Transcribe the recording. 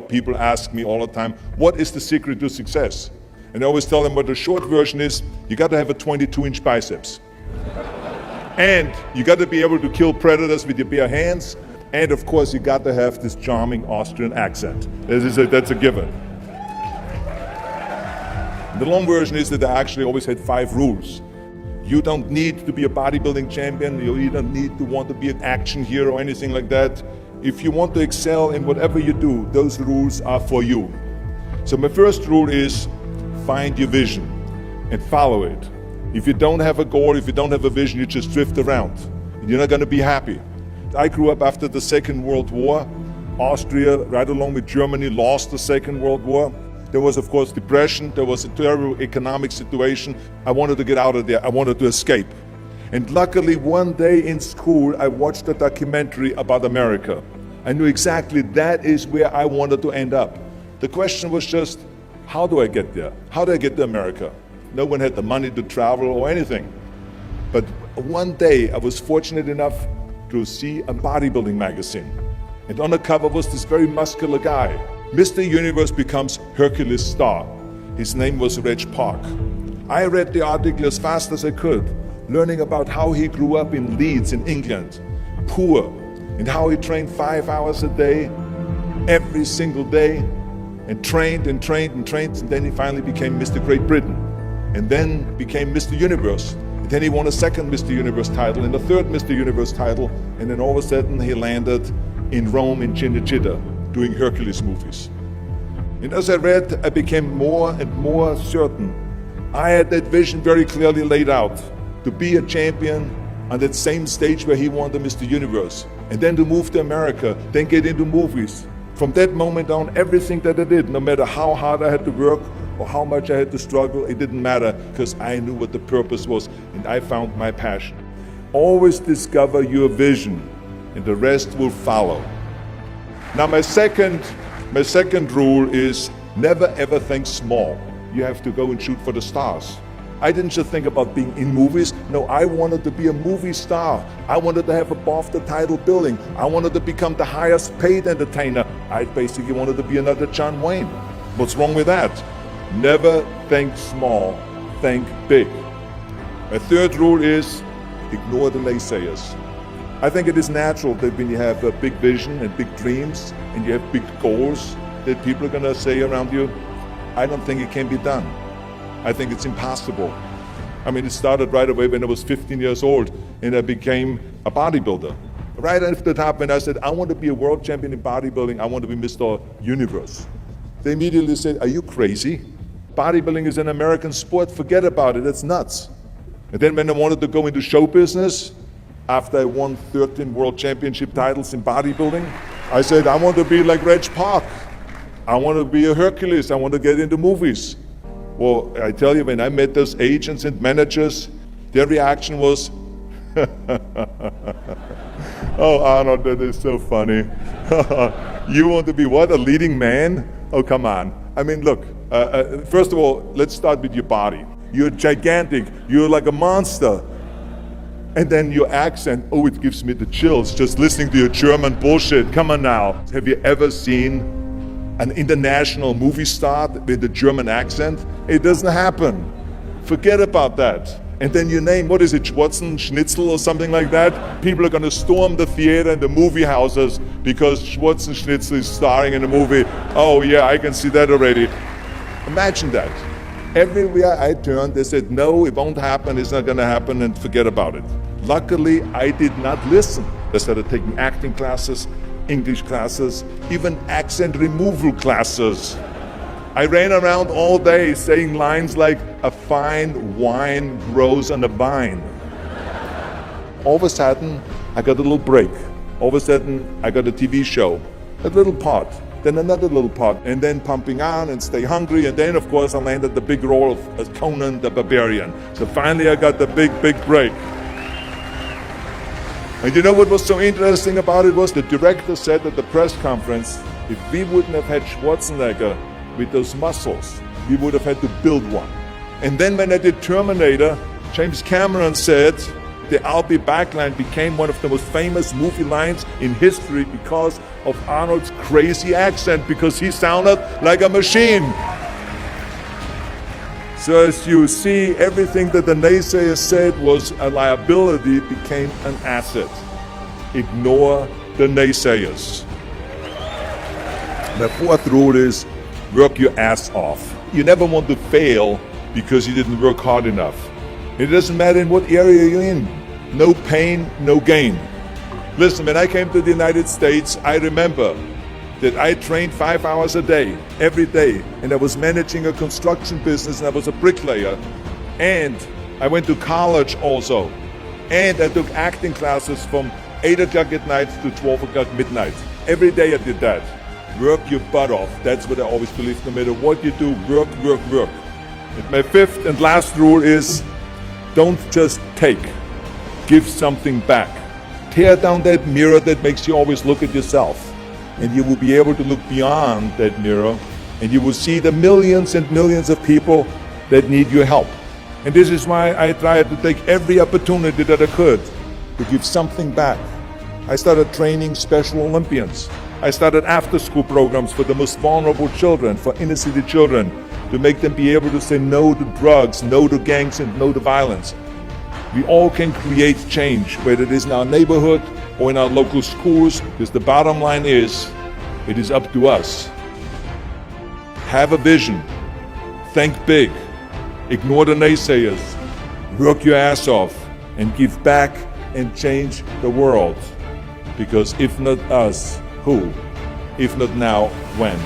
People ask me all the time, what is the secret to success? And I always tell them what the short version is, you got to have a 22-inch biceps. And you got to be able to kill predators with your bare hands. And of course, you got to have this charming Austrian accent. That's a given. The long version is that I actually always had 5 rules. You don't need to be a bodybuilding champion. You don't need to want to be an action hero or anything like that. If you want to excel in whatever you do, those rules are for you. So my first rule is find your vision and follow it. If you don't have a goal, if you don't have a vision, you just drift around. You're not going to be happy. I grew up after the Second World War. Austria, right along with Germany, lost the Second World War. There was, of course, depression. There was a terrible economic situation. I wanted to get out of there. I wanted to escape. And luckily, one day in school, I watched a documentary about America. I knew exactly that is where I wanted to end up. The question was just, how do I get there? How do I get to America? No one had the money to travel or anything. But one day, I was fortunate enough to see a bodybuilding magazine. And on the cover was this very muscular guy. Mr. Universe becomes Hercules star. His name was Reg Park. I read the article as fast as I could, learning about how he grew up in Leeds in England, poor, and how he trained 5 hours a day, every single day, and trained and trained and trained, and then he finally became Mr. Great Britain, and then became Mr. Universe. And then he won a second Mr. Universe title and a third Mr. Universe title, and then all of a sudden he landed in Rome in Cinecittà, doing Hercules movies. And as I read, I became more and more certain. I had that vision very clearly laid out, to be a champion on that same stage where he won the Mr. Universe, and then to move to America, then get into movies. From that moment on, everything that I did, no matter how hard I had to work or how much I had to struggle, it didn't matter, because I knew what the purpose was, and I found my passion. Always discover your vision, and the rest will follow. Now my second rule is never ever think small. You have to go and shoot for the stars. I didn't just think about being in movies. No, I wanted to be a movie star. I wanted to have above the title billing. I wanted to become the highest paid entertainer. I basically wanted to be another John Wayne. What's wrong with that? Never think small, think big. My third rule is ignore the naysayers. I think it is natural that when you have a big vision and big dreams and you have big goals, that people are going to say around you, I don't think it can be done. I think it's impossible. I mean, it started right away when I was 15 years old and I became a bodybuilder. Right after that, when I said, I want to be a world champion in bodybuilding, I want to be Mr. Universe. They immediately said, are you crazy? Bodybuilding is an American sport, forget about it, it's nuts. And then when I wanted to go into show business, after I won 13 world championship titles in bodybuilding, I said, I want to be like Reg Park. I want to be a Hercules, I want to get into movies. Well, I tell you, when I met those agents and managers, their reaction was, oh, Arnold, that is so funny. You want to be what, a leading man? Oh, come on. I mean, look, first of all, let's start with your body. You're gigantic, you're like a monster. And then your accent, oh, it gives me the chills just listening to your German bullshit. Come on now. Have you ever seen an international movie star with a German accent? It doesn't happen. Forget about that. And then your name, what is it, Schwarzen, Schnitzel or something like that? People are going to storm the theater and the movie houses because Schwarzen Schnitzel is starring in a movie. Oh yeah, I can see that already. Imagine that. Everywhere I turned, they said, no, it won't happen, it's not going to happen, and forget about it. Luckily, I did not listen. I started taking acting classes, English classes, even accent removal classes. I ran around all day saying lines like, a fine wine grows on a vine. All of a sudden, I got a little break. All of a sudden, I got a TV show, a little part, then another little part, and then Pumping On and Stay Hungry, and then of course I landed the big role of Conan the Barbarian. So finally I got the big break. And you know what was so interesting about it was the director said at the press conference, if we wouldn't have had Schwarzenegger with those muscles, we would have had to build one. And then when I did Terminator, James Cameron said, The I'll be back line became one of the most famous movie lines in history because of Arnold's crazy accent, because he sounded like a machine. So as you see, everything that the naysayers said was a liability became an asset. Ignore the naysayers. The fourth rule is work your ass off. You never want to fail because you didn't work hard enough. It doesn't matter in what area you're in. No pain, no gain. Listen, when I came to the United States, I remember that I trained 5 hours a day, every day, and I was managing a construction business, and I was a bricklayer, and I went to college also, and I took acting classes from 8 o'clock at night to 12 o'clock midnight. Every day I did that. Work your butt off. That's what I always believe. No matter what you do, work, work, work. And my fifth and last rule is don't just take. Give something back. Tear down that mirror that makes you always look at yourself. And you will be able to look beyond that mirror, and you will see the millions and millions of people that need your help. And this is why I tried to take every opportunity that I could to give something back. I started training Special Olympians. I started after-school programs for the most vulnerable children, for inner-city children, to make them be able to say no to drugs, no to gangs, and no to violence. We all can create change, whether it is in our neighborhood or in our local schools, because the bottom line is, it is up to us. Have a vision. Think big. Ignore the naysayers. Work your ass off and give back and change the world. Because if not us, who? If not now, when?